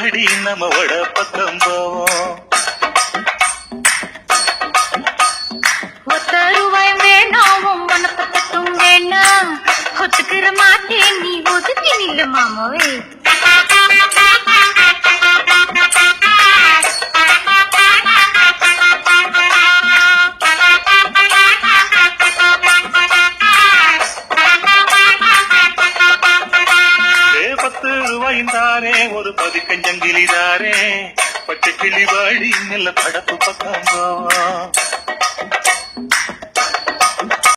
வாடி நம்ம வட பக்கம் போவோம். ₹1 வேணாம் உனப்பத்தும் வேணாம் ஒத்துக்கிற மாட்டேன் நீ ஒதுக்கி நில்லு மாமாவே. ₹10 ஒரு பதிக்கஞ்சங்கிலிதாரே பச்சை கிளி வாடி நல்ல படப்பு பக்கம் போவோம்.